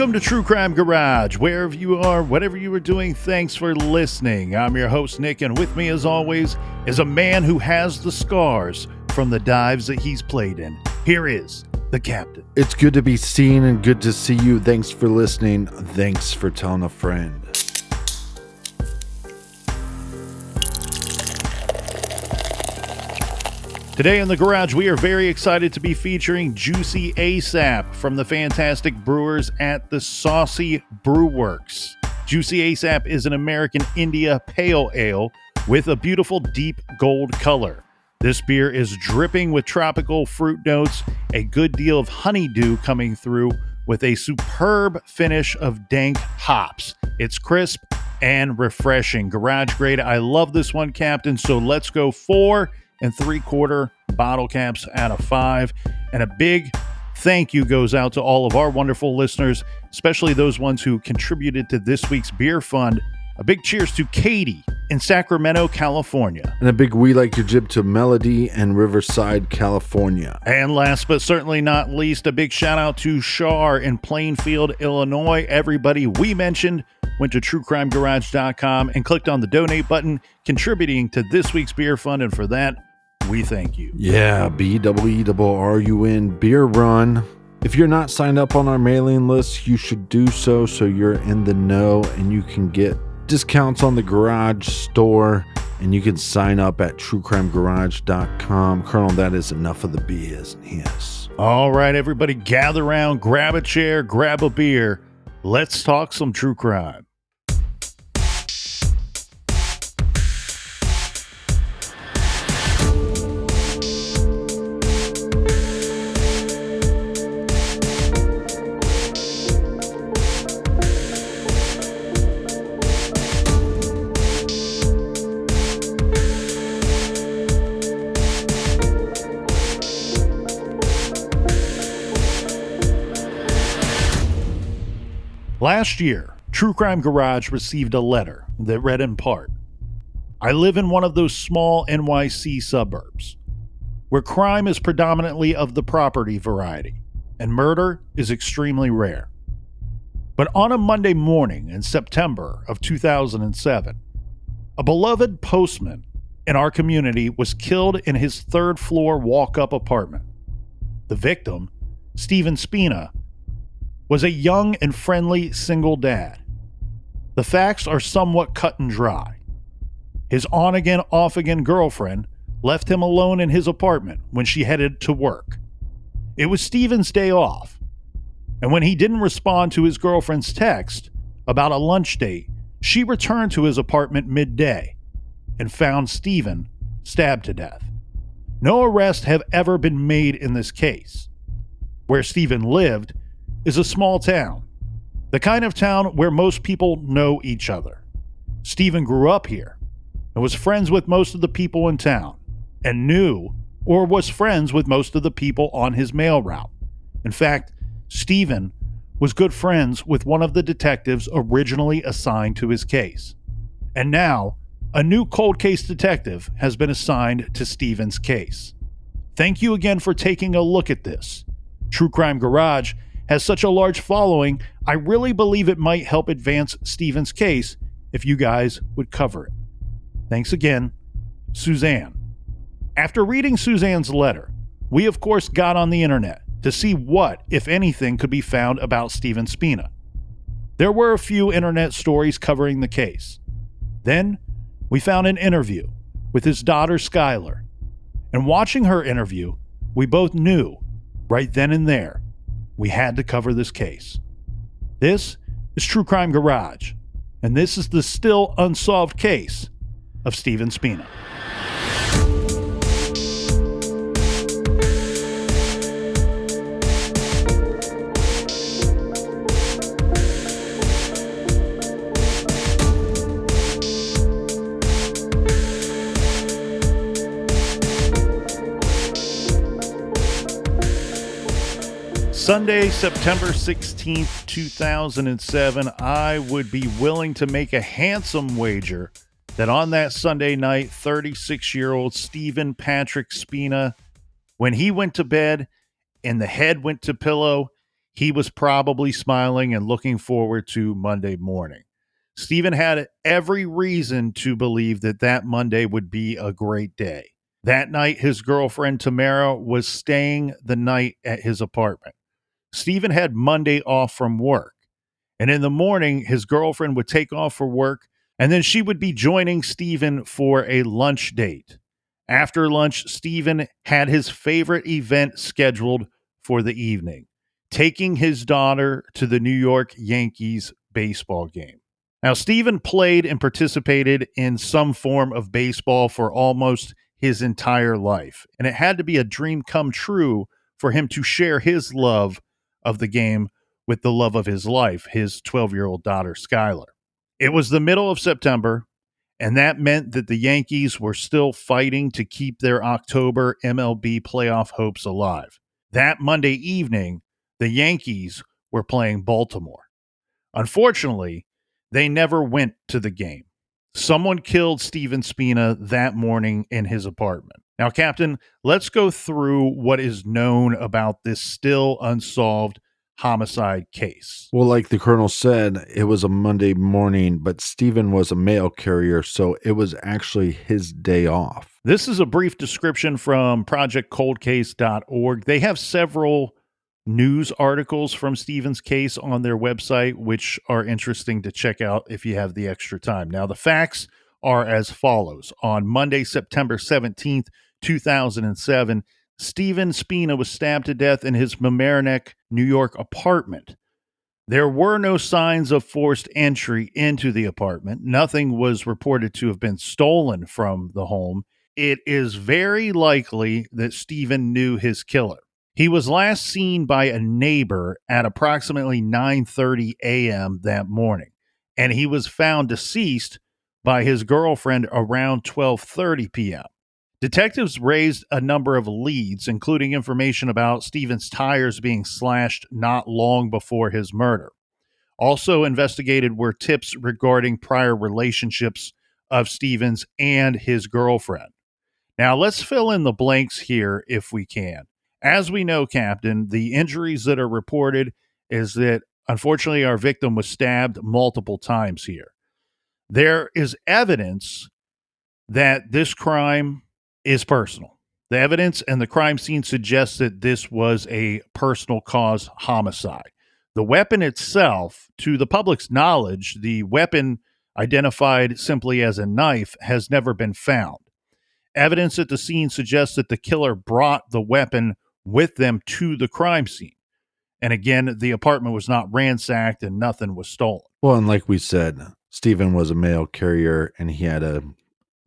Welcome to True Crime Garage. Wherever you are, whatever you are doing, thanks for listening. I'm your host, Nick, and with me, as always, is a man who has the scars from the dives that he's played in. Here is the captain. It's good to be seen and good to see you. Thanks for listening. Thanks for telling a friend. Today in the garage, we are very excited to be featuring Juicy ASAP from the fantastic brewers at the Saucy Brew Works. Juicy ASAP is an American India pale ale with a beautiful deep gold color. This beer is dripping with tropical fruit notes, a good deal of honeydew coming through with a superb finish of dank hops. It's crisp and refreshing. Garage grade. I love this one, Captain. So let's go 4 3/4 bottle caps out of 5. And a big thank you goes out to all of our wonderful listeners, especially those ones who contributed to this week's beer fund. A big cheers to Katie in Sacramento, California. And a big we like your jib to Melody in Riverside, California. And last but certainly not least, a big shout out to Shar in Plainfield, Illinois. Everybody we mentioned went to truecrimegarage.com and clicked on the donate button, contributing to this week's beer fund. And for that, we thank you. Yeah, BWERRUN Beer Run. If you're not signed up on our mailing list, you should do so you're in the know and you can get discounts on the garage store, and you can sign up at truecrimegarage.com. Colonel, that is enough of the business. All right, everybody, gather around, grab a chair, grab a beer. Let's talk some true crime. Last year, True Crime Garage received a letter that read in part, I live in one of those small NYC suburbs where crime is predominantly of the property variety and murder is extremely rare. But on a Monday morning in September of 2007, a beloved postman in our community was killed in his third-floor walk-up apartment. The victim, Stephen Spina, was a young and friendly single dad. The facts are somewhat cut and dry. His on-again, off-again girlfriend left him alone in his apartment when she headed to work. It was Stephen's day off, and when he didn't respond to his girlfriend's text about a lunch date, she returned to his apartment midday and found Stephen stabbed to death. No arrests have ever been made in this case. Where Stephen lived is a small town, the kind of town where most people know each other. Stephen grew up here and was friends with most of the people in town and knew or was friends with most of the people on his mail route. In fact, Stephen was good friends with one of the detectives originally assigned to his case. And now, a new cold case detective has been assigned to Stephen's case. Thank you again for taking a look at this. True Crime Garage has such a large following, I really believe it might help advance Stephen's case if you guys would cover it. Thanks again, Suzanne. After reading Suzanne's letter, we of course got on the internet to see what, if anything, could be found about Stephen Spina. There were a few internet stories covering the case. Then, we found an interview with his daughter Skylar. And watching her interview, we both knew, right then and there, we had to cover this case. This is True Crime Garage, and this is the still unsolved case of Stephen Spina. Sunday, September 16th, 2007, I would be willing to make a handsome wager that on that Sunday night, 36-year-old Stephen Patrick Spina, when he went to bed and the head went to pillow, he was probably smiling and looking forward to Monday morning. Stephen had every reason to believe that that Monday would be a great day. That night, his girlfriend Tamara was staying the night at his apartment. Stephen had Monday off from work. And in the morning, his girlfriend would take off for work, and then she would be joining Stephen for a lunch date. After lunch, Stephen had his favorite event scheduled for the evening, taking his daughter to the New York Yankees baseball game. Now, Stephen played and participated in some form of baseball for almost his entire life, and it had to be a dream come true for him to share his love of the game with the love of his life, his 12-year-old daughter, Skylar. It was the middle of September, and that meant that the Yankees were still fighting to keep their October MLB playoff hopes alive. That Monday evening, the Yankees were playing Baltimore. Unfortunately, they never went to the game. Someone killed Stephen Spina that morning in his apartment. Now, Captain, let's go through what is known about this still unsolved homicide case. Well, like the colonel said, it was a Monday morning, but Stephen was a mail carrier, so it was actually his day off. This is a brief description from projectcoldcase.org. They have several news articles from Stephen's case on their website, which are interesting to check out if you have the extra time. Now, the facts are as follows. On Monday, September 17th, 2007, Stephen Spina was stabbed to death in his Mamaroneck, New York apartment. There were no signs of forced entry into the apartment. Nothing was reported to have been stolen from the home. It is very likely that Stephen knew his killer. He was last seen by a neighbor at approximately 9:30 a.m. that morning, and he was found deceased by his girlfriend around 12:30 p.m. Detectives raised a number of leads, including information about Stephen's tires being slashed not long before his murder. Also investigated were tips regarding prior relationships of Stephen's and his girlfriend. Now, let's fill in the blanks here if we can. As we know, Captain, the injuries that are reported is that, unfortunately, our victim was stabbed multiple times here. There is evidence that this crime is personal. The evidence and the crime scene suggests that this was a personal cause homicide. The weapon itself, to the public's knowledge, the weapon identified simply as a knife has never been found. Evidence at the scene suggests that the killer brought the weapon with them to the crime scene. And again, the apartment was not ransacked and nothing was stolen. Well, and like we said, Stephen was a mail carrier and he had a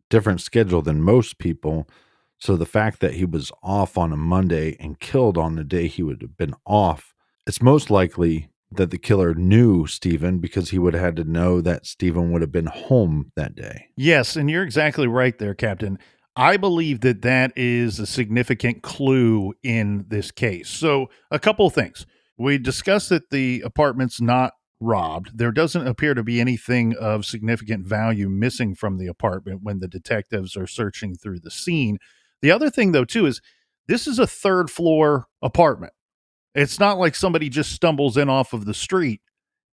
different schedule than most people. So the fact that he was off on a Monday and killed on the day he would have been off, it's most likely that the killer knew Stephen because he would have had to know that Stephen would have been home that day. Yes, and you're exactly right there, Captain. I believe that that is a significant clue in this case. So, a couple of things. We discussed that the apartment's not robbed. There doesn't appear to be anything of significant value missing from the apartment when the detectives are searching through the scene. The other thing, though, too, is this is a third floor apartment. It's not like somebody just stumbles in off of the street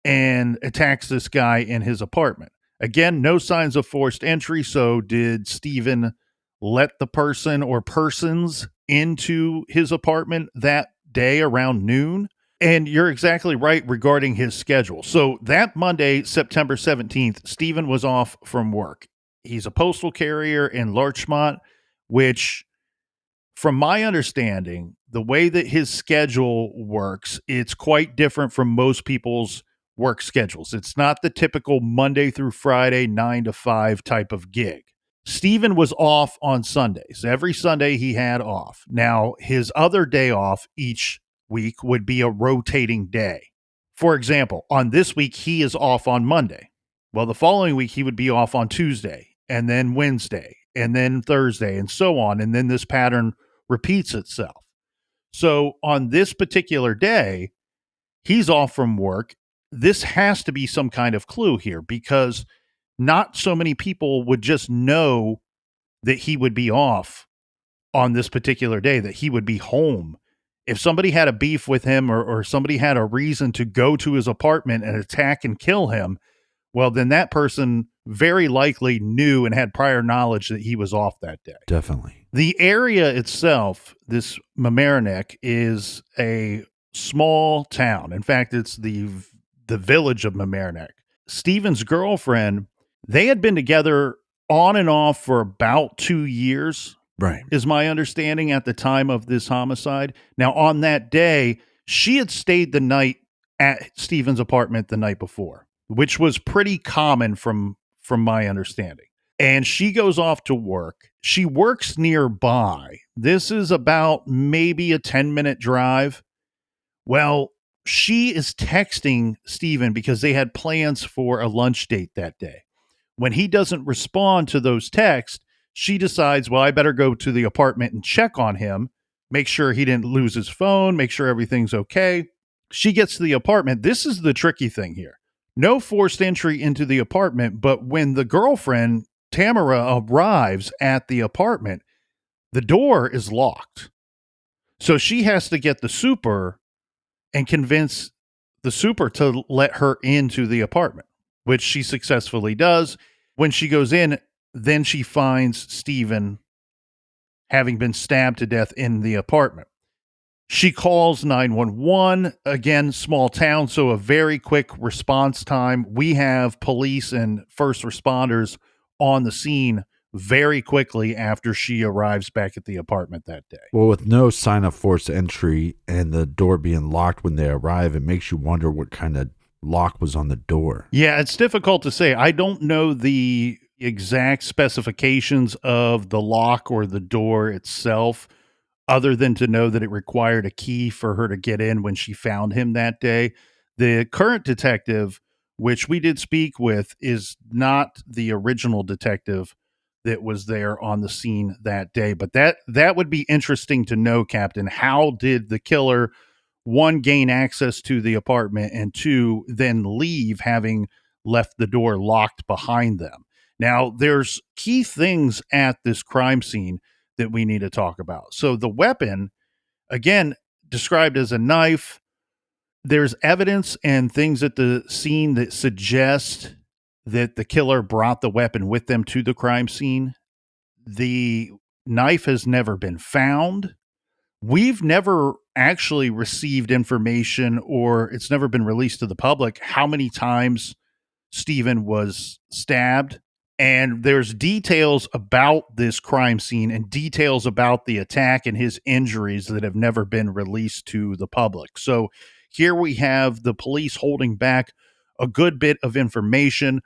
and attacks this guy in his apartment. Again, no signs of forced entry. So, did Stephen let the person or persons into his apartment that day around noon? And you're exactly right regarding his schedule. So that Monday, September 17th, Stephen was off from work. He's a postal carrier in Larchmont, which, from my understanding, the way that his schedule works, it's quite different from most people's work schedules. It's not the typical Monday through Friday, 9 to 5 type of gig. Stephen was off on Sundays. Every Sunday he had off. Now, his other day off each week would be a rotating day. For example, on this week, he is off on Monday. Well, the following week, he would be off on Tuesday, and then Wednesday, and then Thursday, and so on. And then this pattern repeats itself. So on this particular day, he's off from work. This has to be some kind of clue here because not so many people would just know that he would be off on this particular day, that he would be home If somebody had a beef with him or somebody had a reason to go to his apartment and attack and kill him, well, then that person very likely knew and had prior knowledge that he was off that day. Definitely. The area itself, this Mamaroneck, is a small town. In fact, it's the village of Mamaroneck. Stephen's girlfriend, they had been together on and off for about 2 years, Right. is my understanding at the time of this homicide. Now, on that day, she had stayed the night at Stephen's apartment the night before, which was pretty common from my understanding. And she goes off to work. She works nearby. This is about maybe a 10-minute drive. Well, she is texting Stephen because they had plans for a lunch date that day. When he doesn't respond to those texts, she decides, well, I better go to the apartment and check on him, make sure he didn't lose his phone, make sure everything's okay. She gets to the apartment. This is the tricky thing here. No forced entry into the apartment, but when the girlfriend, Tamara, arrives at the apartment, the door is locked. So she has to get the super and convince the super to let her into the apartment, which she successfully does. When she goes in, then she finds Stephen having been stabbed to death in the apartment. She calls 911. Again, small town, so a very quick response time. We have police and first responders on the scene very quickly after she arrives back at the apartment that day. Well, with no sign of forced entry and the door being locked when they arrive, it makes you wonder what kind of lock was on the door. Yeah, it's difficult to say. I don't know the exact specifications of the lock or the door itself, other than to know that it required a key for her to get in when she found him that day. The current detective, which we did speak with, is not the original detective that was there on the scene that day. But that would be interesting to know, Captain. How did the killer, one, gain access to the apartment, and two, then leave having left the door locked behind them? Now, there's key things at this crime scene that we need to talk about. So the weapon, again, described as a knife. There's evidence and things at the scene that suggest that the killer brought the weapon with them to the crime scene. The knife has never been found. We've never actually received information, or it's never been released to the public, how many times Stephen was stabbed. And there's details about this crime scene and details about the attack and his injuries that have never been released to the public. So here we have the police holding back a good bit of information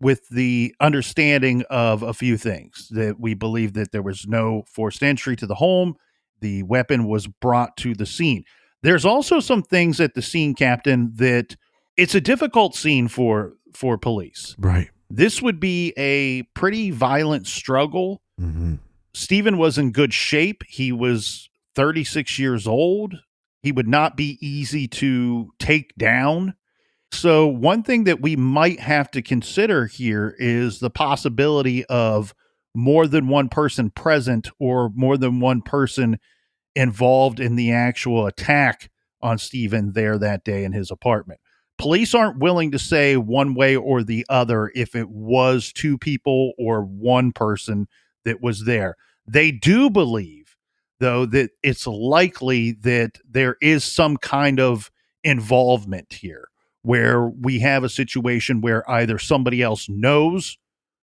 with the understanding of a few things: that we believe that there was no forced entry to the home. The weapon was brought to the scene. There's also some things at the scene, Captain, that it's a difficult scene for police. Right. This would be a pretty violent struggle. Mm-hmm. Stephen was in good shape. He was 36 years old. He would not be easy to take down. So one thing that we might have to consider here is the possibility of more than one person present or more than one person involved in the actual attack on Stephen there that day in his apartment. Police aren't willing to say one way or the other if it was two people or one person that was there. They do believe, though, that it's likely that there is some kind of involvement here, where we have a situation where either somebody else knows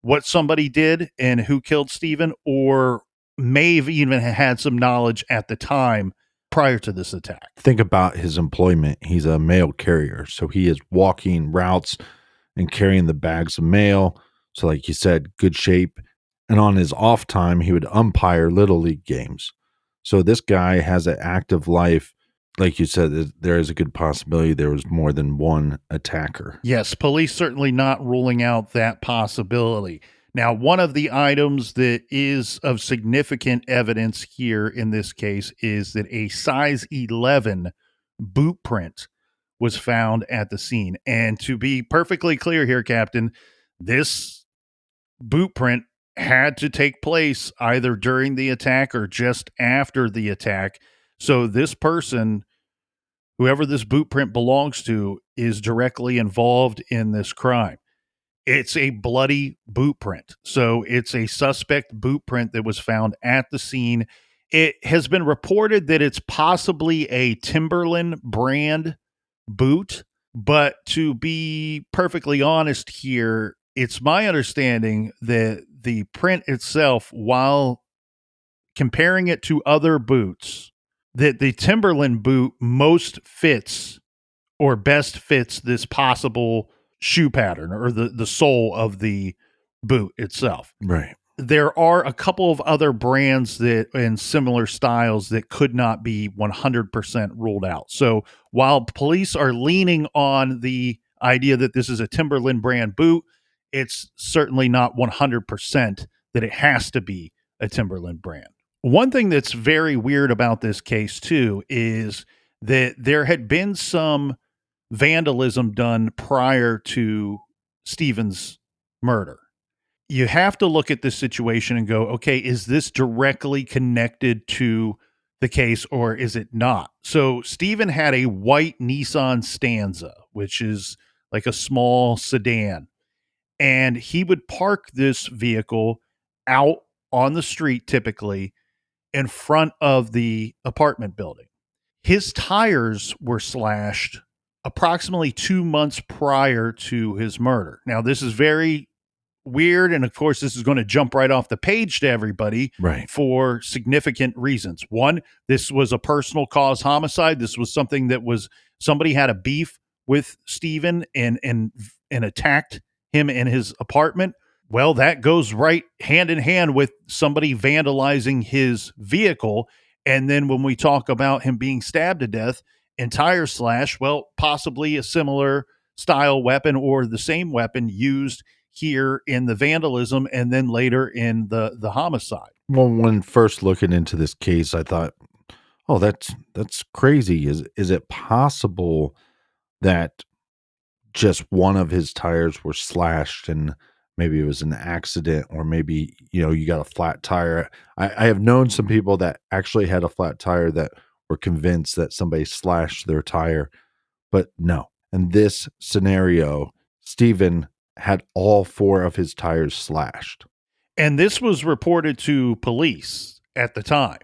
what somebody did and who killed Stephen, or may have even had some knowledge at the time prior to this attack. Think about his employment. He's a mail carrier, so he is walking routes and carrying the bags of mail. So like you said, good shape. And on his off time, he would umpire little league games. So this guy has an active life. Like you said, there is a good possibility there was more than one attacker. Yes, police certainly not ruling out that possibility. Now, one of the items that is of significant evidence here in this case is that a size 11 boot print was found at the scene. And to be perfectly clear here, Captain, this boot print had to take place either during the attack or just after the attack. So this person, whoever this boot print belongs to, is directly involved in this crime. It's a bloody boot print. So it's a suspect boot print that was found at the scene. It has been reported that it's possibly a Timberland brand boot. But to be perfectly honest here, it's my understanding that the print itself, while comparing it to other boots, that the Timberland boot most fits or best fits this possible shoe pattern or the sole of the boot itself. Right. There are a couple of other brands that and similar styles that could not be 100% ruled out. So while police are leaning on the idea that this is a Timberland brand boot, it's certainly not 100% that it has to be a Timberland brand. One thing that's very weird about this case too is that there had been some vandalism done prior to Stephen's murder. You have to look at this situation and go, okay, is this directly connected to the case or is it not? So Stephen had a white Nissan Stanza, which is like a small sedan, and he would park this vehicle out on the street typically in front of the apartment building. His tires were slashed approximately 2 months prior to his murder. Now, this is very weird, and of course, this is going to jump right off the page to everybody Right. for significant reasons. One, this was a personal cause homicide. This was something that was somebody had a beef with Stephen and attacked him in his apartment. Well, that goes right hand in hand with somebody vandalizing his vehicle. And then when we talk about him being stabbed to death and tire slash, well, possibly a similar style weapon or the same weapon used here in the vandalism and then later in the homicide. Well, when first looking into this case, I thought, oh, that's crazy. Is it possible that just one of his tires were slashed and maybe it was an accident, or maybe, you got a flat tire? I have known some people that actually had a flat tire that were convinced that somebody slashed their tire, but no. In this scenario, Stephen had all four of his tires slashed. And this was reported to police at the time.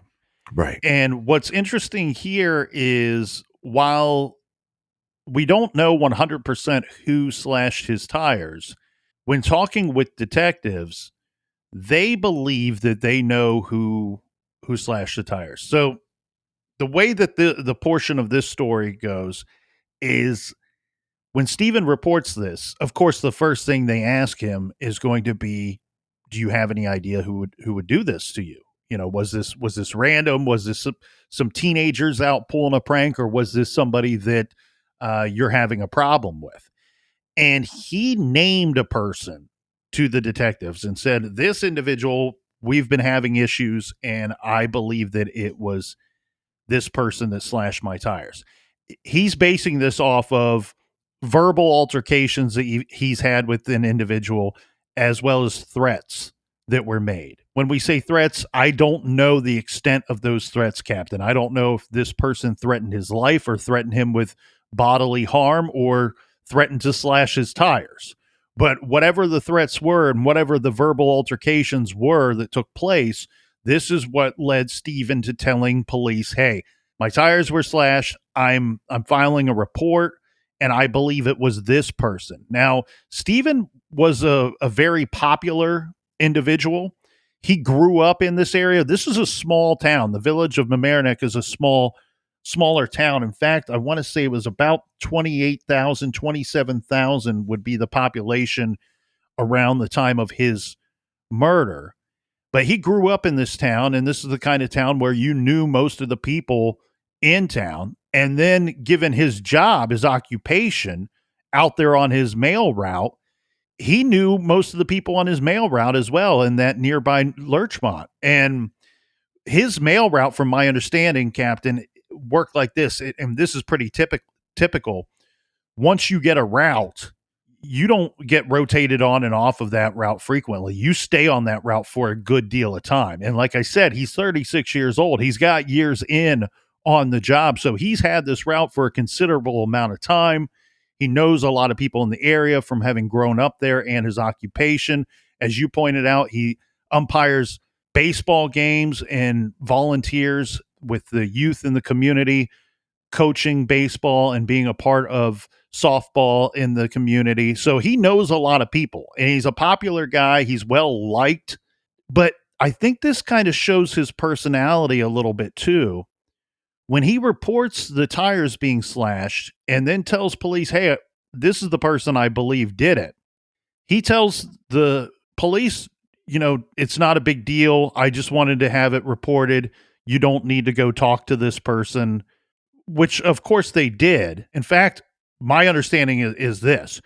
Right. And what's interesting here is while we don't know 100% who slashed his tires, when talking with detectives, they believe that they know who slashed the tires. So the way that the portion of this story goes is when Stephen reports this, of course, the first thing they ask him is going to be, do you have any idea who would do this to you? Was this random? Was this some teenagers out pulling a prank, or was this somebody that you're having a problem with? And he named a person to the detectives and said, this individual, we've been having issues, and I believe that it was this person that slashed my tires. He's basing this off of verbal altercations that he's had with an individual, as well as threats that were made. When we say threats, I don't know the extent of those threats, Captain. I don't know if this person threatened his life or threatened him with bodily harm or threatened to slash his tires. But whatever the threats were and whatever the verbal altercations were that took place, this is what led Stephen to telling police, hey, my tires were slashed. I'm filing a report, and I believe it was this person. Now, Stephen was a very popular individual. He grew up in this area. This is a small town. The village of Mamaroneck is a smaller town. In fact, I want to say it was about 28,000, 27,000 would be the population around the time of his murder. But he grew up in this town, and this is the kind of town where you knew most of the people in town. And then, given his job, his occupation out there on his mail route, he knew most of the people on his mail route as well in that nearby Lurchmont. And his mail route, from my understanding, Captain, worked like this. And this is pretty typical. Once you get a route, you don't get rotated on and off of that route frequently. You stay on that route for a good deal of time. And like I said, he's 36 years old. He's got years in on the job. So he's had this route for a considerable amount of time. He knows a lot of people in the area from having grown up there and his occupation. As you pointed out, he umpires baseball games and volunteers with the youth in the community, coaching baseball and being a part of softball in the community. So he knows a lot of people and he's a popular guy. He's well liked, but I think this kind of shows his personality a little bit too. When he reports the tires being slashed and then tells police, hey, this is the person I believe did it. He tells the police, it's not a big deal. I just wanted to have it reported. You don't need to go talk to this person, which of course they did. In fact, my understanding is this.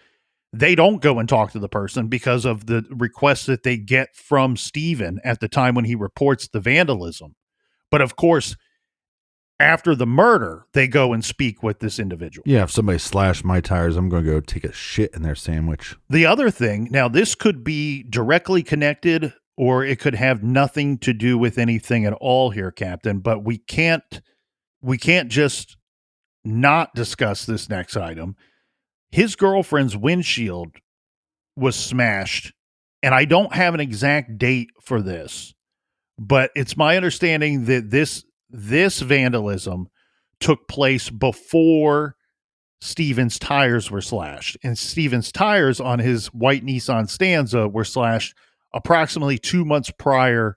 They don't go and talk to the person because of the requests that they get from Stephen at the time when he reports the vandalism. But of course, after the murder, they go and speak with this individual. Yeah, if somebody slashed my tires, I'm going to go take a shit in their sandwich. The other thing, now this could be directly connected or it could have nothing to do with anything at all here, Captain, but we can't just not discuss this next item. His girlfriend's windshield was smashed, and I don't have an exact date for this, but it's my understanding that this vandalism took place before Stephen's tires were slashed. And Stephen's tires on his white Nissan Stanza were slashed approximately 2 months prior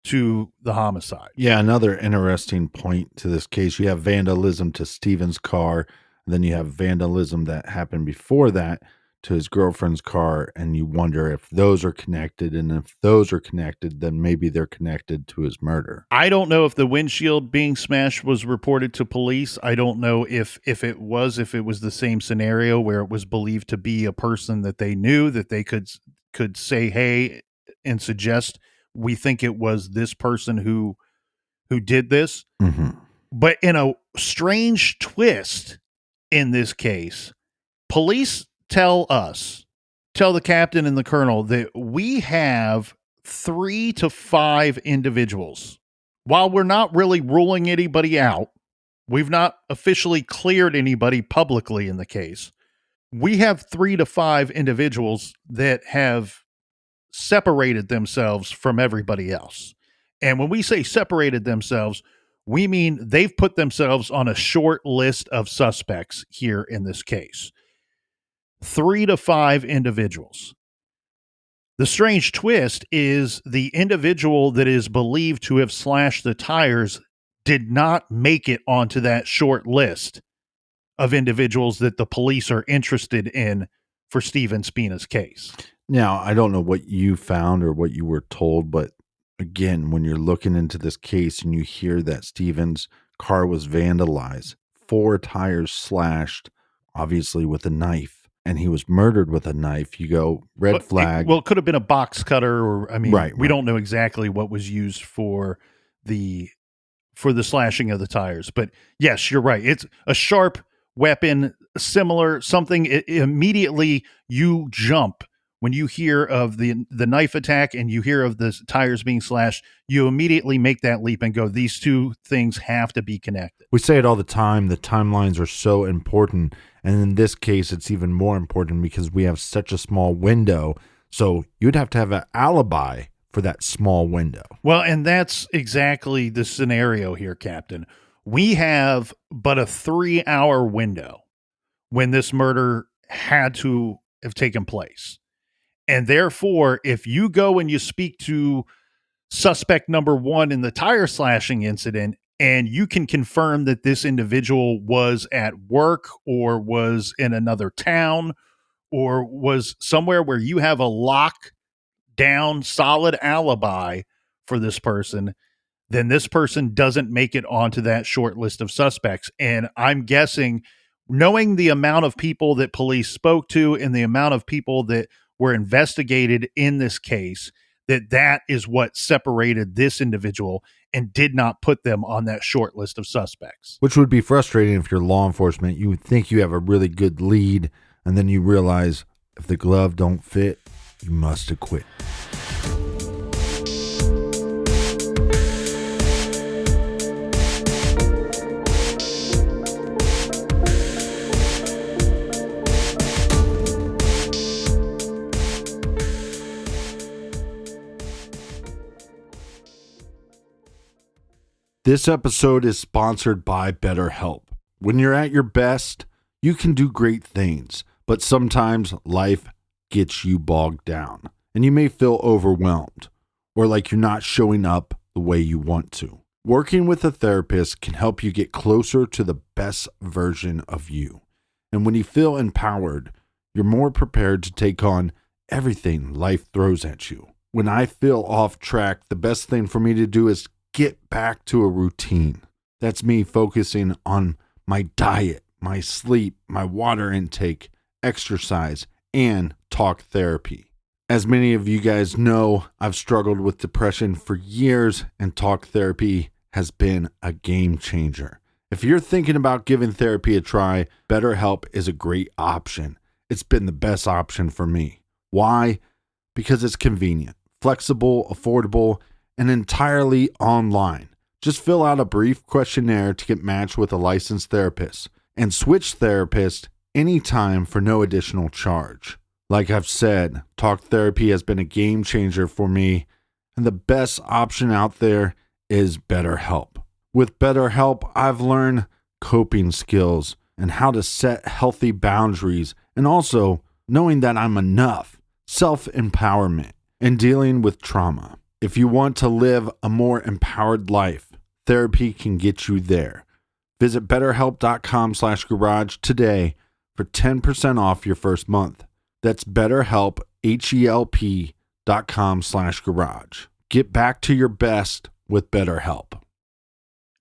to the homicide. Yeah, another interesting point to this case. You have vandalism to Stephen's car, and then you have vandalism that happened before that to his girlfriend's car, and you wonder if those are connected, and if those are connected, then maybe they're connected to his murder. I don't know if the windshield being smashed was reported to police. I don't know if it was the same scenario where it was believed to be a person that they knew, that they could say, hey, and suggest, we think it was this person who did this. Mm-hmm. But in a strange twist in this case, police tell the captain and the colonel that we have 3 to 5 individuals. While we're not really ruling anybody out, we've not officially cleared anybody publicly in the case. We have 3 to 5 individuals that have separated themselves from everybody else. And when we say separated themselves, we mean they've put themselves on a short list of suspects here in this case. 3 to 5 individuals. The strange twist is the individual that is believed to have slashed the tires did not make it onto that short list of individuals that the police are interested in for Stephen Spina's case. Now, I don't know what you found or what you were told, but again, when you're looking into this case and you hear that Stephen's car was vandalized, 4 tires slashed, obviously with a knife, and he was murdered with a knife, you go, red flag. It could have been a box cutter, or Right. We don't know exactly what was used for the slashing of the tires. But yes, you're right. It's a sharp weapon, similar something. Immediately you jump when you hear of the knife attack and you hear of the tires being slashed. You immediately make that leap and go, these two things have to be connected. We say it all the time. The timelines are so important. And in this case, it's even more important because we have such a small window. So you'd have to have an alibi for that small window. Well, and that's exactly the scenario here, Captain. We have but a 3-hour window when this murder had to have taken place. And therefore, if you go and you speak to suspect number 1 in the tire slashing incident, and you can confirm that this individual was at work or was in another town or was somewhere where you have a lock down solid alibi for this person, then this person doesn't make it onto that short list of suspects. And I'm guessing, knowing the amount of people that police spoke to and the amount of people that were investigated in this case, that is what separated this individual and did not put them on that short list of suspects. Which would be frustrating if you're law enforcement. You would think you have a really good lead, and then you realize if the glove don't fit, you must have quit. This episode is sponsored by BetterHelp. When you're at your best, you can do great things, but sometimes life gets you bogged down and you may feel overwhelmed or like you're not showing up the way you want to. Working with a therapist can help you get closer to the best version of you. And when you feel empowered, you're more prepared to take on everything life throws at you. When I feel off track, the best thing for me to do is get back to a routine. That's me focusing on my diet, my sleep, my water intake, exercise, and talk therapy. As many of you guys know, I've struggled with depression for years, and talk therapy has been a game changer. If you're thinking about giving therapy a try, BetterHelp is a great option. It's been the best option for me. Why? Because it's convenient, flexible, affordable, and entirely online. Just fill out a brief questionnaire to get matched with a licensed therapist and switch therapists anytime for no additional charge. Like I've said, talk therapy has been a game changer for me, and the best option out there is BetterHelp. With BetterHelp, I've learned coping skills and how to set healthy boundaries, and also knowing that I'm enough, self-empowerment, and dealing with trauma. If you want to live a more empowered life, therapy can get you there. Visit betterhelp.com/garage today for 10% off your first month. That's BetterHelp, HELP.com/garage. Get back to your best with BetterHelp.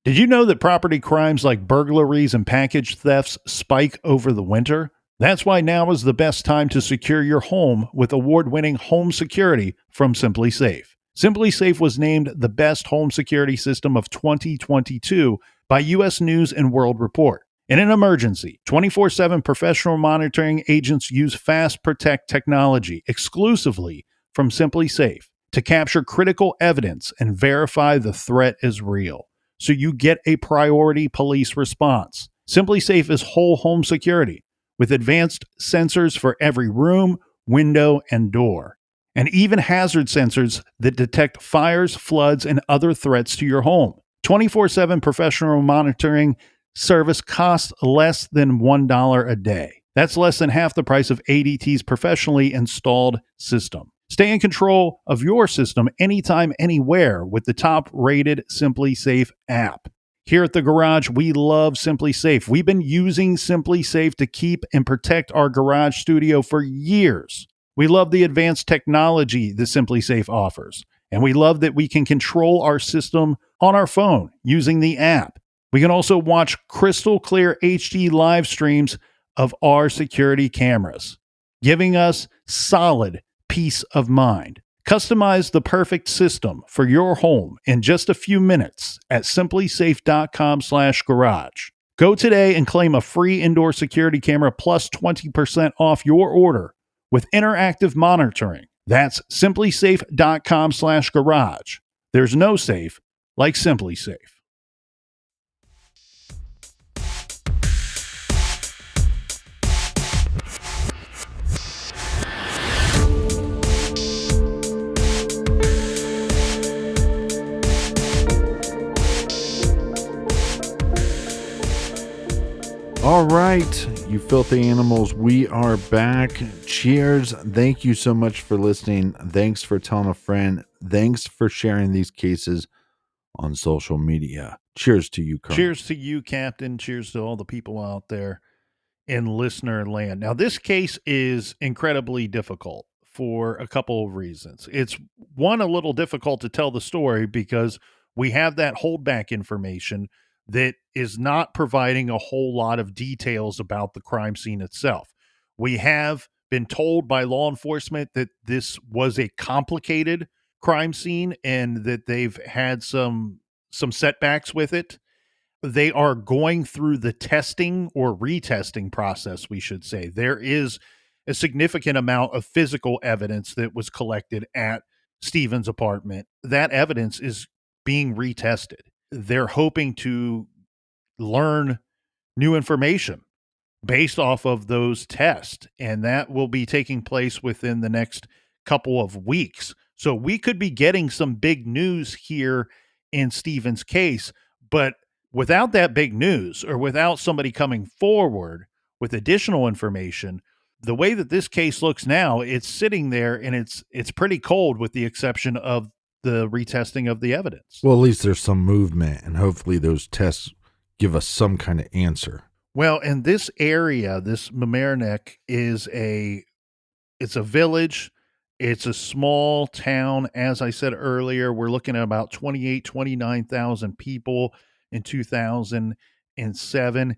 Did you know that property crimes like burglaries and package thefts spike over the winter? That's why now is the best time to secure your home with award-winning home security from Simply Safe. Simply Safe was named the best home security system of 2022 by U.S. News and World Report. In an emergency, 24/7 professional monitoring agents use Fast Protect technology exclusively from Simply Safe to capture critical evidence and verify the threat is real, so you get a priority police response. Simply Safe is whole home security with advanced sensors for every room, window, and door, and even hazard sensors that detect fires, floods, and other threats to your home. 24/7 professional monitoring service costs less than $1 a day. That's less than half the price of ADT's professionally installed system. Stay in control of your system anytime, anywhere with the top-rated Simply Safe app. Here at the Garage, we love Simply Safe. We've been using Simply Safe to keep and protect our garage studio for years. We love the advanced technology that Simply Safe offers, and we love that we can control our system on our phone using the app. We can also watch crystal clear HD live streams of our security cameras, giving us solid peace of mind. Customize the perfect system for your home in just a few minutes at simplysafe.com/garage. Go today and claim a free indoor security camera plus 20% off your order with interactive monitoring. That's simplysafe.com/garage. There's no safe like Simply Safe. All right, you filthy animals, we are back. Cheers. Thank you so much for listening. Thanks for telling a friend. Thanks for sharing these cases on social media. Cheers to you, Colonel. Cheers to you, Captain. Cheers to all the people out there in listener land. Now, this case is incredibly difficult for a couple of reasons. It's one, a little difficult to tell the story because we have that holdback information that is not providing a whole lot of details about the crime scene itself. We have been told by law enforcement that this was a complicated crime scene and that they've had some setbacks with it. They are going through the testing or retesting process, we should say. There is a significant amount of physical evidence that was collected at Stephen's apartment. That evidence is being retested. They're hoping to learn new information based off of those tests, and that will be taking place within the next couple of weeks. So we could be getting some big news here in Stephen's case But without that big news or without somebody coming forward with additional information, the way that this case looks now, it's sitting there and it's pretty cold with the exception of the retesting of the evidence. Well, at least there's some movement, and hopefully those tests give us some kind of answer. Well, in this area, this Mamaroneck it's a village. It's a small town. As I said earlier, we're looking at about 29,000 people in 2007.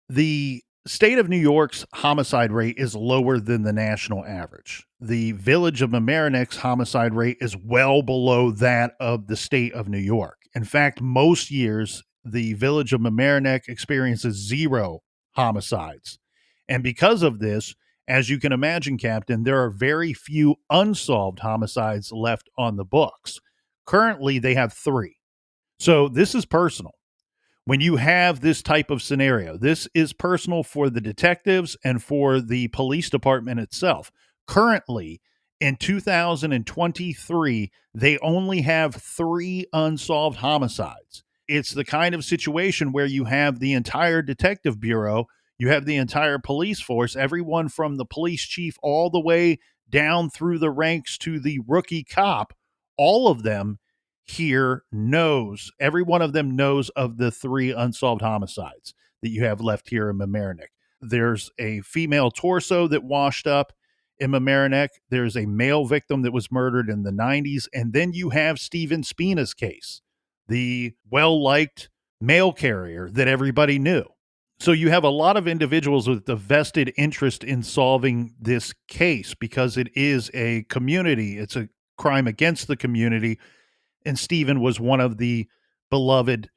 The state of New York's homicide rate is lower than the national average. The village of Mamaroneck's homicide rate is well below that of the state of New York. In fact, most years, the village of Mamaroneck experiences 0 homicides. And because of this, as you can imagine, Captain, there are very few unsolved homicides left on the books. Currently, they have 3. So this is personal. When you have this type of scenario, this is personal for the detectives and for the police department itself. Currently, in 2023, they only have 3 unsolved homicides. It's the kind of situation where you have the entire detective bureau, you have the entire police force, everyone from the police chief all the way down through the ranks to the rookie cop, all of them here knows, every one of them knows of the 3 unsolved homicides that you have left here in Mamaroneck. There's a female torso that washed up in Mamaroneck. There's a male victim that was murdered in the 90s. And then you have Stephen Spina's case, the well-liked mail carrier that everybody knew. So you have a lot of individuals with a vested interest in solving this case because it is a community. It's a crime against the community. And Stephen was one of the beloved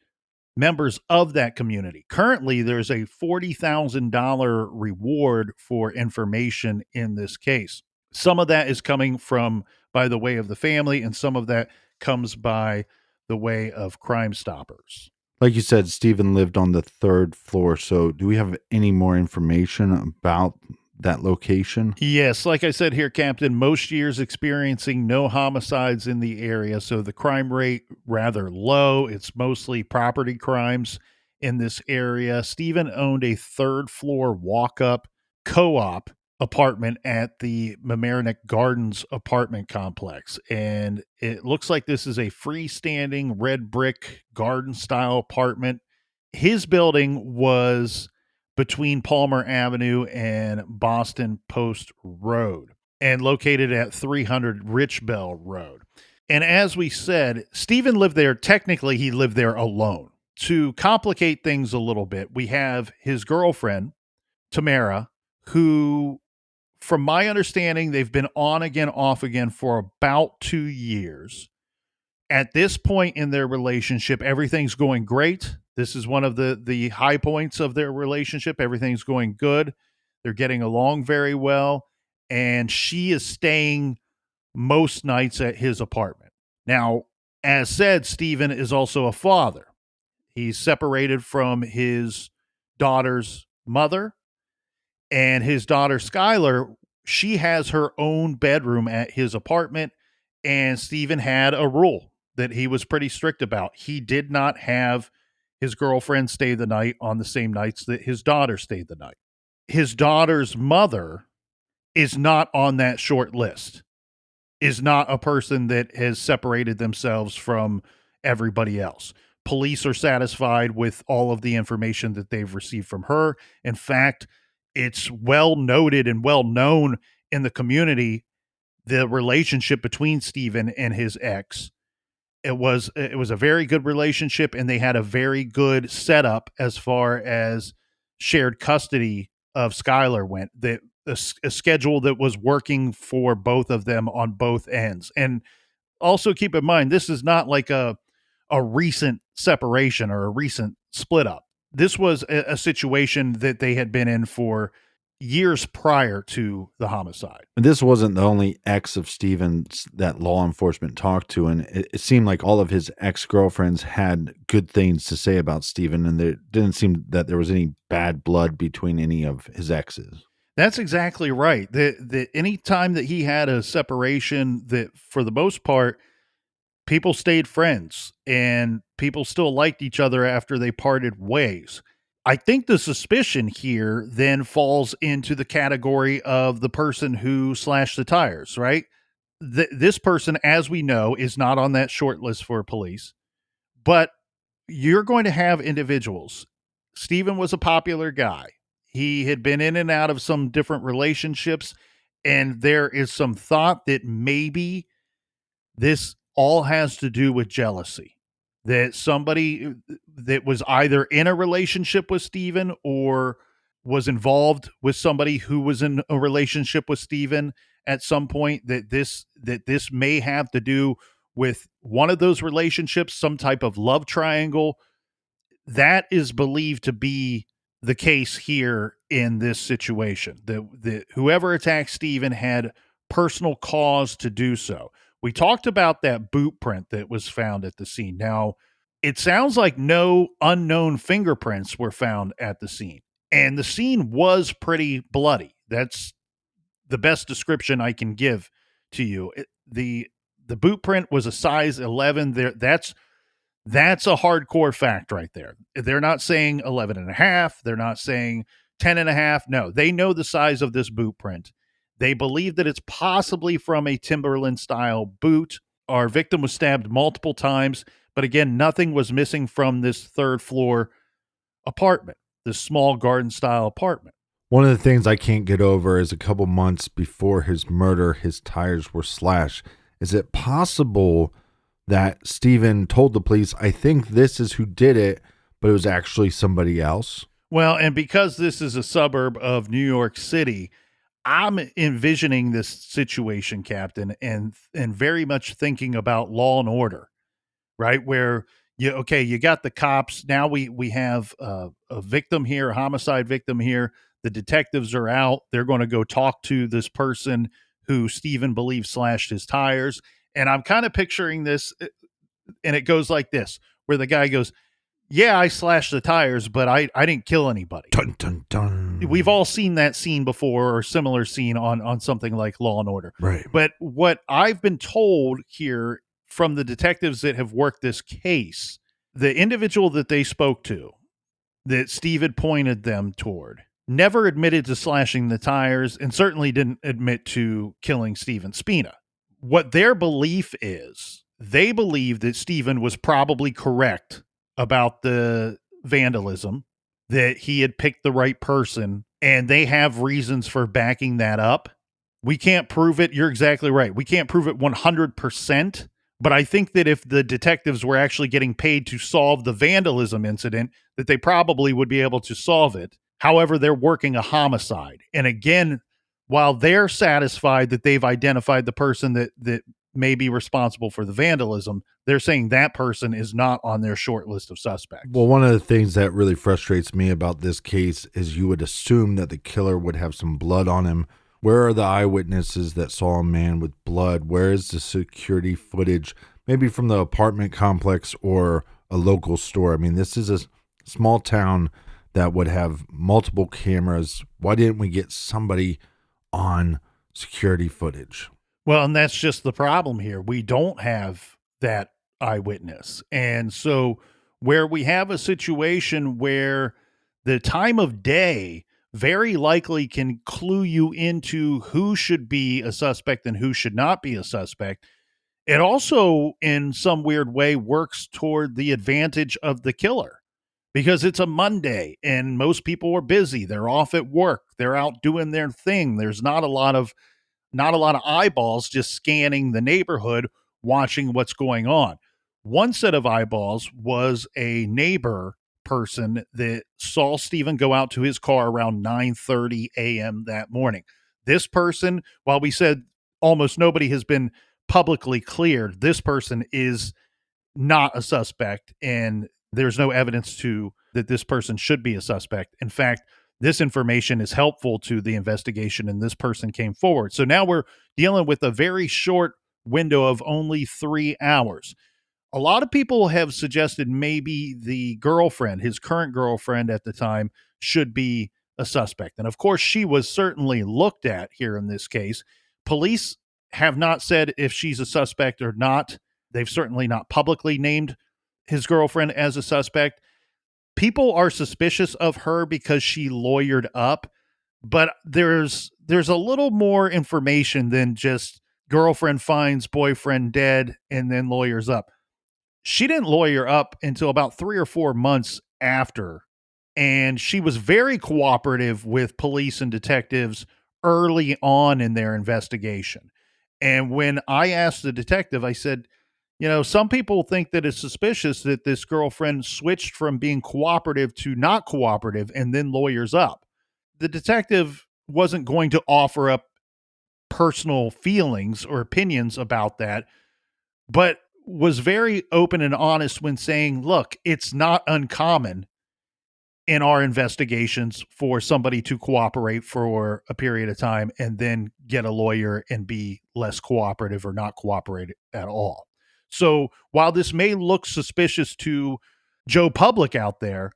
members of that community. Currently, there's a $40,000 reward for information in this case. Some of that is coming from by the way of the family, and some of that comes by the way of Crime Stoppers. Like you said, Stephen lived on the 3rd floor. So do we have any more information about that location? Yes, like I said here, Captain, most years experiencing no homicides in the area, so the crime rate rather low. It's mostly property crimes in this area. Stephen owned a 3rd floor walk-up co-op apartment at the Mamaroneck Gardens apartment complex, and it looks like this is a freestanding red brick garden-style apartment. His building was between Palmer Avenue and Boston Post Road and located at 300 Richbell Road. And as we said, Stephen lived there. Technically, he lived there alone. To complicate things a little bit, we have his girlfriend, Tamara, who, from my understanding, they've been on again, off again for about 2 years. At this point in their relationship, everything's going great. This is one of the high points of their relationship. Everything's going good. They're getting along very well. And she is staying most nights at his apartment. Now, as said, Stephen is also a father. He's separated from his daughter's mother, and his daughter, Skylar, she has her own bedroom at his apartment. And Stephen had a rule that he was pretty strict about. He did not have his girlfriend stay the night on the same nights that his daughter stayed the night. His daughter's mother is not on that short list, is not a person that has separated themselves from everybody else. Police are satisfied with all of the information that they've received from her. In fact, it's well noted and well known in the community, the relationship between Stephen and his ex. It was a very good relationship, and they had a very good setup as far as shared custody of Skylar went. A schedule that was working for both of them on both ends. And also keep in mind, this is not like a recent separation or a recent split up. This was a situation that they had been in for years prior to the homicide. And this wasn't the only ex of Stephen's that law enforcement talked to, and it seemed like all of his ex-girlfriends had good things to say about Stephen, and there didn't seem that there was any bad blood between any of his exes. That's exactly right. That any time that he had a separation, that for the most part, people stayed friends and people still liked each other after they parted ways. I think the suspicion here then falls into the category of the person who slashed the tires, right? This person, as we know, is not on that short list for police, but you're going to have individuals. Stephen was a popular guy. He had been in and out of some different relationships, and there is some thought that maybe this all has to do with jealousy. That somebody that was either in a relationship with Stephen or was involved with somebody who was in a relationship with Stephen at some point, that this may have to do with one of those relationships, some type of love triangle. That is believed to be the case here in this situation. That whoever attacked Stephen had personal cause to do so. We talked about that boot print that was found at the scene. Now, it sounds like no unknown fingerprints were found at the scene, and the scene was pretty bloody. That's the best description I can give to you. The boot print was a size 11. That's a hardcore fact right there. They're not saying 11 and a half. They're not saying 10 and a half. No, they know the size of this boot print. They believe that it's possibly from a Timberland style boot. Our victim was stabbed multiple times, but again, nothing was missing from this third floor apartment, this small garden style apartment. One of the things I can't get over is a couple months before his murder, his tires were slashed. Is it possible that Stephen told the police, I think this is who did it, but it was actually somebody else? Well, and because this is a suburb of New York City, I'm envisioning this situation, Captain, and very much thinking about Law and Order, right? Where you got the cops. Now we have a victim here, a homicide victim here. The detectives are out. They're going to go talk to this person who Stephen believes slashed his tires. And I'm kind of picturing this, and it goes like this, where the guy goes, yeah, I slashed the tires, but I didn't kill anybody. Dun, dun, dun. We've all seen that scene before, or similar scene on something like Law and Order. Right. But what I've been told here from the detectives that have worked this case, the individual that they spoke to, that Steve had pointed them toward, never admitted to slashing the tires and certainly didn't admit to killing Stephen Spina. What their belief is, they believe that Stephen was probably correct about the vandalism, that he had picked the right person, and they have reasons for backing that up. We can't prove it. You're exactly right. We can't prove it 100%, but I think that if the detectives were actually getting paid to solve the vandalism incident, that they probably would be able to solve it. However, they're working a homicide. And again, while they're satisfied that they've identified the person that may be responsible for the vandalism, they're saying that person is not on their short list of suspects. Well, one of the things that really frustrates me about this case is you would assume that the killer would have some blood on him. Where are the eyewitnesses that saw a man with blood? Where is the security footage, maybe from the apartment complex or a local store? I mean, this is a small town that would have multiple cameras. Why didn't we get somebody on security footage? Well, and that's just the problem here. We don't have that eyewitness. And so where we have a situation where the time of day very likely can clue you into who should be a suspect and who should not be a suspect, it also, in some weird way, works toward the advantage of the killer because it's a Monday and most people are busy. They're off at work. They're out doing their thing. There's not a lot of eyeballs just scanning the neighborhood, watching what's going on. One set of eyeballs was a neighbor person that saw Stephen go out to his car around 9:30 a.m. that morning. This person, while we said almost nobody has been publicly cleared, this person is not a suspect, and there's no evidence to that this person should be a suspect. In fact, this information is helpful to the investigation, and this person came forward. So now we're dealing with a very short window of only 3 hours. A lot of people have suggested maybe the girlfriend, his current girlfriend at the time, should be a suspect. And of course, she was certainly looked at here in this case. Police have not said if she's a suspect or not. They've certainly not publicly named his girlfriend as a suspect. People are suspicious of her because she lawyered up, but there's a little more information than just girlfriend finds boyfriend dead and then lawyers up. She didn't lawyer up until about 3 or 4 months after, and she was very cooperative with police and detectives early on in their investigation. And when I asked the detective, I said, some people think that it's suspicious that this girlfriend switched from being cooperative to not cooperative and then lawyers up. The detective wasn't going to offer up personal feelings or opinions about that, but was very open and honest when saying, look, it's not uncommon in our investigations for somebody to cooperate for a period of time and then get a lawyer and be less cooperative or not cooperate at all. So while this may look suspicious to Joe Public out there,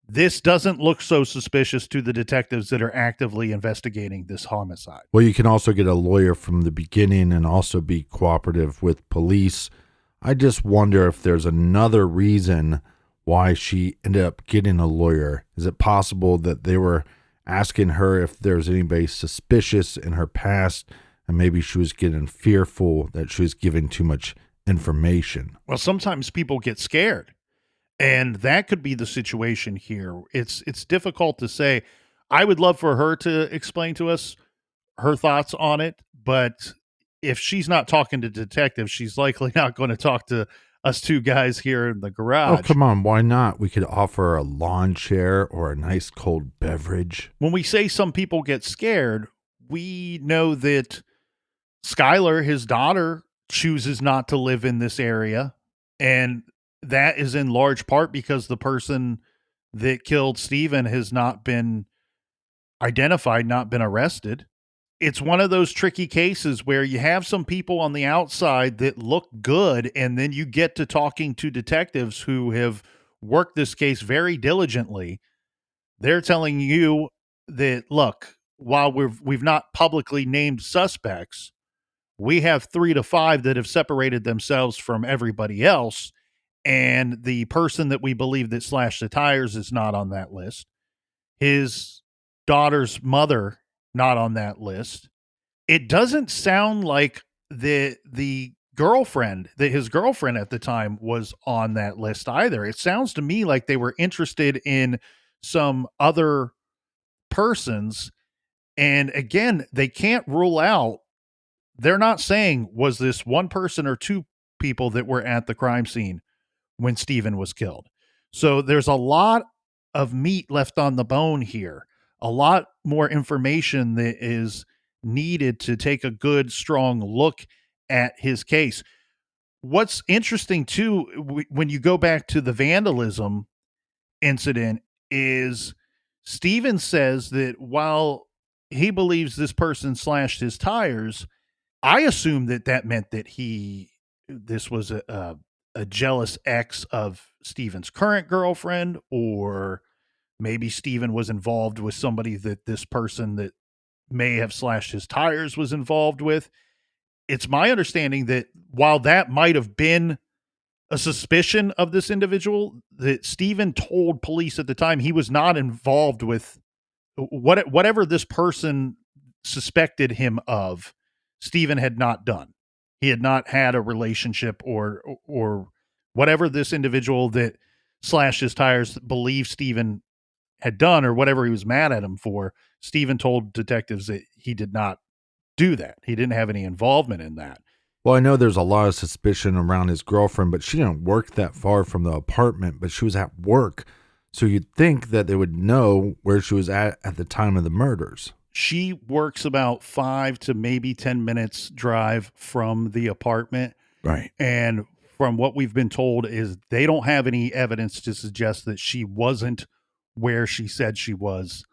this doesn't look so suspicious to the detectives that are actively investigating this homicide. Well, you can also get a lawyer from the beginning and also be cooperative with police. I just wonder if there's another reason why she ended up getting a lawyer. Is it possible that they were asking her if there's anybody suspicious in her past, and maybe she was getting fearful that she was giving too much information? Well, sometimes people get scared, and that could be the situation here. It's difficult to say. I would love for her to explain to us her thoughts on it, but if she's not talking to detectives, she's likely not going to talk to us two guys here in the Oh, garage. come on. Why not? We could offer a lawn chair or a nice cold beverage. When we say some people get scared, we know that Skylar, his daughter, chooses not to live in this area. And that is in large part because the person that killed Stephen has not been identified, not been arrested. It's one of those tricky cases where you have some people on the outside that look good, and then you get to talking to detectives who have worked this case very diligently. They're telling you that, look, while we've not publicly named suspects, we have 3 to 5 that have separated themselves from everybody else, and the person that we believe that slashed the tires is not on that list. His daughter's mother not on that list. It doesn't sound like the girlfriend, that his girlfriend at the time, was on that list either. It sounds to me like they were interested in some other persons. And again, they can't rule out, they're not saying, was this one person or two people that were at the crime scene when Stephen was killed. So there's a lot of meat left on the bone here, a lot more information that is needed to take a good, strong look at his case. What's interesting too, when you go back to the vandalism incident, is Steven says that while he believes this person slashed his tires, I assume that that meant that this was a jealous ex of Steven's current girlfriend, or maybe Steven was involved with somebody that this person that may have slashed his tires was involved with. It's my understanding that while that might have been a suspicion of this individual, that Steven told police at the time he was not involved with whatever this person suspected him of. Steven had not done. He had not had a relationship or whatever this individual that slashed his tires believed Steven had done, or whatever he was mad at him for. Steven told detectives that he did not do that. He didn't have any involvement in that. Well, I know there's a lot of suspicion around his girlfriend, but she didn't work that far from the apartment, but she was at work. So you'd think that they would know where she was at the time of the murders. She works about 5 to maybe 10 minutes drive from the apartment. Right. And from what we've been told is they don't have any evidence to suggest that she wasn't where she said she was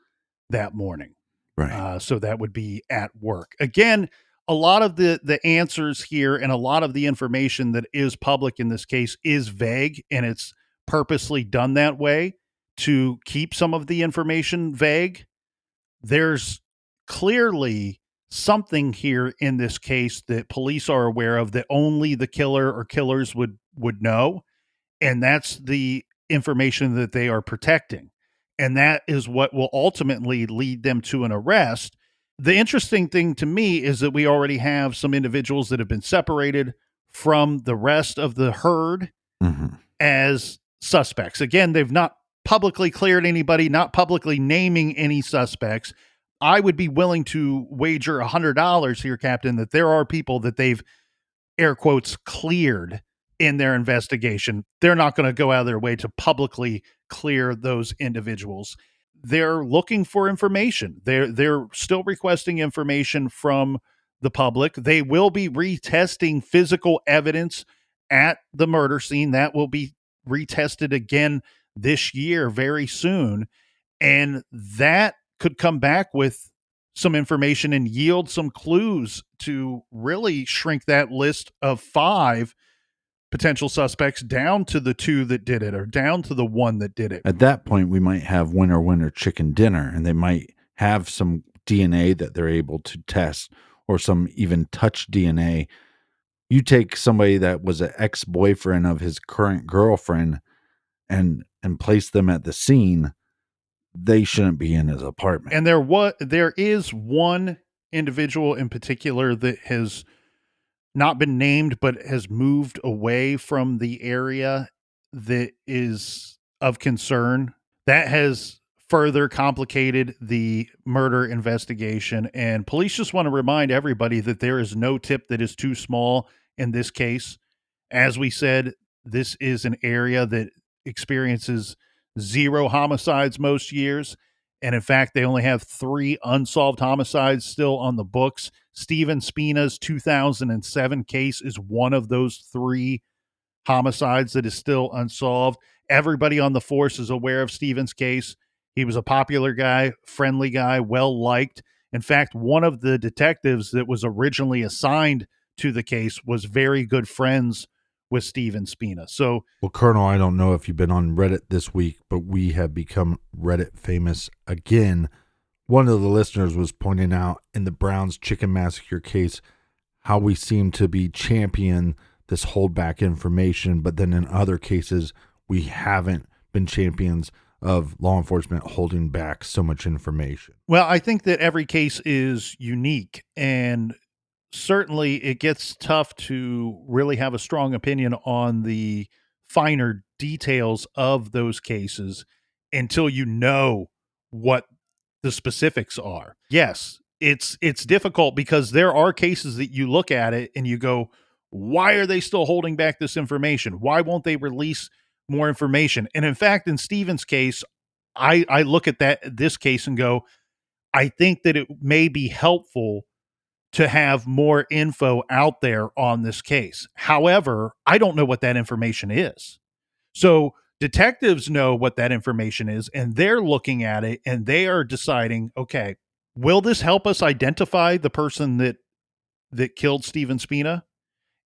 that morning. Right. So that would be at work. Again, a lot of the answers here and a lot of the information that is public in this case is vague, and it's purposely done that way to keep some of the information vague. There's clearly something here in this case that police are aware of that only the killer or killers would know, and that's the information that they are protecting. And that is what will ultimately lead them to an arrest. The interesting thing to me is that we already have some individuals that have been separated from the rest of the herd Mhm. as suspects. Again, they've not publicly cleared anybody, not publicly naming any suspects. I would be willing to wager $100 here, Captain, that there are people that they've air quotes cleared in their investigation. They're not going to go out of their way to publicly clear those individuals. They're looking for information. They're still requesting information from the public. They will be retesting physical evidence at the murder scene. That will be retested again this year very soon. And that could come back with some information and yield some clues to really shrink that list of 5 potential suspects down to the 2 that did it or down to the 1 that did it. At that point, we might have winner, winner, chicken dinner, and they might have some DNA that they're able to test or some even touch DNA. You take somebody that was an ex-boyfriend of his current girlfriend and place them at the scene, they shouldn't be in his apartment. And there is one individual in particular that has not been named but has moved away from the area that is of concern. That has further complicated the murder investigation, and police just want to remind everybody that there is no tip that is too small in this case. As we said, this is an area that experiences 0 homicides most years. And in fact, they only have 3 unsolved homicides still on the books. Stephen Spina's 2007 case is one of those 3 homicides that is still unsolved. Everybody on the force is aware of Stephen's case. He was a popular guy, friendly guy, well liked. In fact, one of the detectives that was originally assigned to the case was very good friends with Stephen Spina. So, Well, Colonel, I don't know if you've been on Reddit this week, but we have become Reddit famous again. One of the listeners was pointing out in the Browns chicken massacre case how we seem to be champion this holdback information, but then in other cases, we haven't been champions of law enforcement holding back so much information. well, I think that every case is unique, and certainly it gets tough to really have a strong opinion on the finer details of those cases until you know what the specifics are. Yes, it's difficult because there are cases that you look at it and you go, why are they still holding back this information? Why won't they release more information? And in fact, in Stephen's case, I look at this case and go, I think that it may be helpful to have more info out there on this case. However, I don't know what that information is. So detectives know what that information is, and they're looking at it and they are deciding, okay, will this help us identify the person that killed Stephen Spina?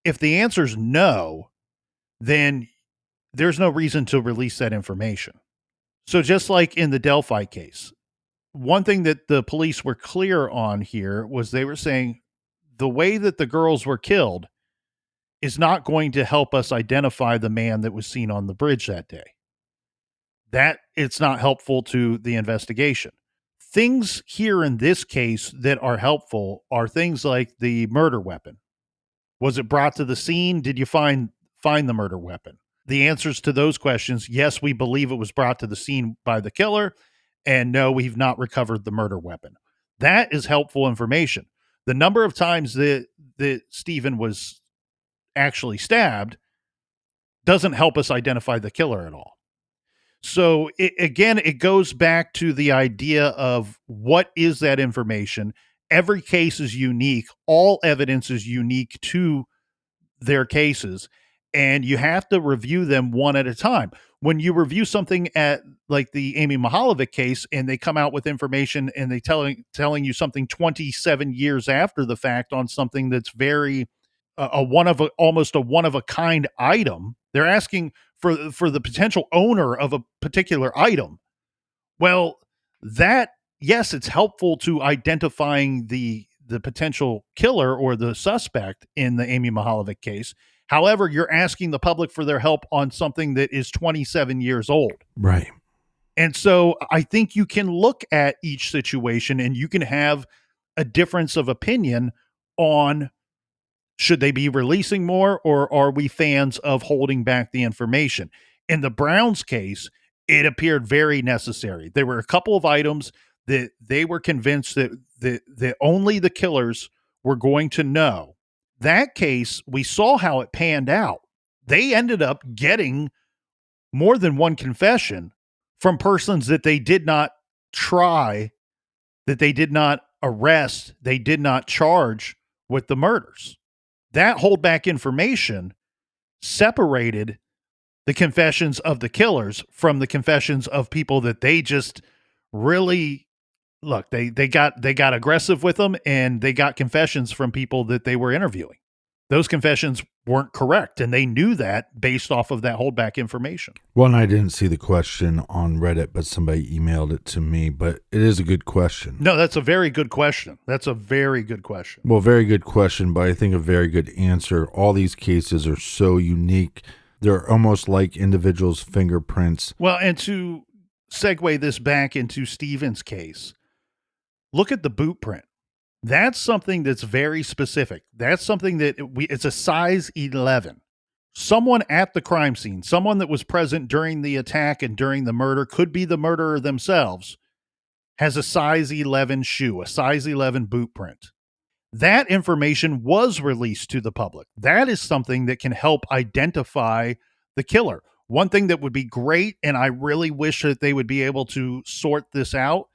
If the answer is no, then there's no reason to release that information. So just like in the Delphi case, one thing that the police were clear on here was they were saying the way that the girls were killed is not going to help us identify the man that was seen on the bridge that day. That it's not helpful to the investigation. Things here in this case that are helpful are things like the murder weapon. Was it brought to the scene? Did you find the murder weapon? The answers to those questions, yes, we believe it was brought to the scene by the killer, and no, we've not recovered the murder weapon. That is helpful information. The number of times that Stephen was actually stabbed doesn't help us identify the killer at all. So it goes back to the idea of what is that information. Every case is unique. All evidence is unique to their cases, and you have to review them one at a time. When you review something at like the Amy Mahalovic case and they come out with information and they telling you something 27 years after the fact on something that's very almost a one of a kind item, they're asking for the potential owner of a particular item. Well, that yes, it's helpful to identifying the potential killer or the suspect in the Amy Mahalovic case. However, you're asking the public for their help on something that is 27 years old. Right. And so I think you can look at each situation and you can have a difference of opinion on should they be releasing more, or are we fans of holding back the information? In the Browns case, it appeared very necessary. There were a couple of items that they were convinced that only the killers were going to know. That case, we saw how it panned out. They ended up getting more than one confession from persons that they did not try, that they did not arrest, they did not charge with the murders. That holdback information separated the confessions of the killers from the confessions of people that they just really look, they got aggressive with them, and they got confessions from people that they were interviewing. Those confessions weren't correct, and they knew that based off of that holdback information. Well, and I didn't see the question on Reddit, but somebody emailed it to me, but it is a good question. No, that's a very good question. That's a very good question. Well, very good question, but I think a very good answer. All these cases are so unique. They're almost like individuals' fingerprints. Well, and to segue this back into Stephen's case, look at the boot print. That's something that's very specific. That's something that it's a size 11. Someone at the crime scene, someone that was present during the attack and during the murder, could be the murderer themselves, has a size 11 shoe, a size 11 boot print. That information was released to the public. That is something that can help identify the killer. One thing that would be great, and I really wish that they would be able to sort this out,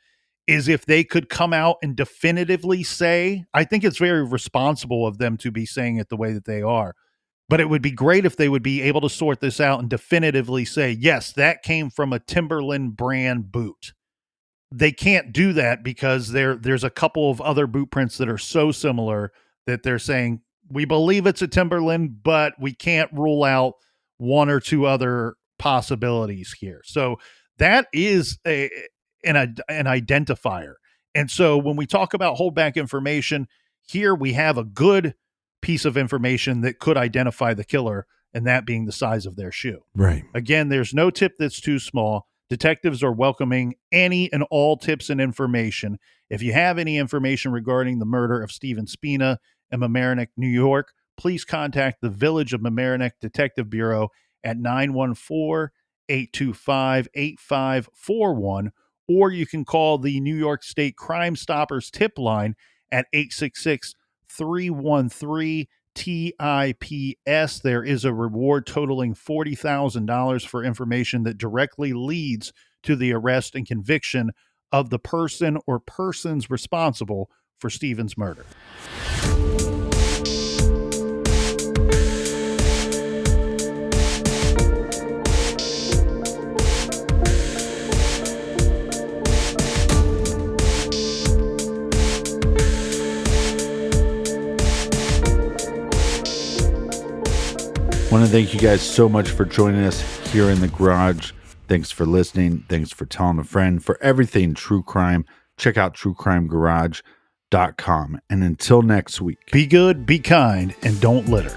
is if they could come out and definitively say, I think it's very responsible of them to be saying it the way that they are, but it would be great if they would be able to sort this out and definitively say, yes, that came from a Timberland brand boot. They can't do that because there's a couple of other boot prints that are so similar that they're saying, we believe it's a Timberland, but we can't rule out one or two other possibilities here. So that is an identifier. And so when we talk about holdback information, here we have a good piece of information that could identify the killer, and that being the size of their shoe. Right. Again, there's no tip that's too small. Detectives are welcoming any and all tips and information. If you have any information regarding the murder of Stephen Spina in Mamaroneck, New York, please contact the Village of Mamaroneck Detective Bureau at 914-825-8541, or you can call the New York State Crime Stoppers tip line at 866-313-TIPS. There is a reward totaling $40,000 for information that directly leads to the arrest and conviction of the person or persons responsible for Stephen's murder. I want to thank you guys so much for joining us here in the garage. Thanks for listening. Thanks for telling a friend. For everything true crime, check out truecrimegarage.com. And until next week, be good, be kind, and don't litter.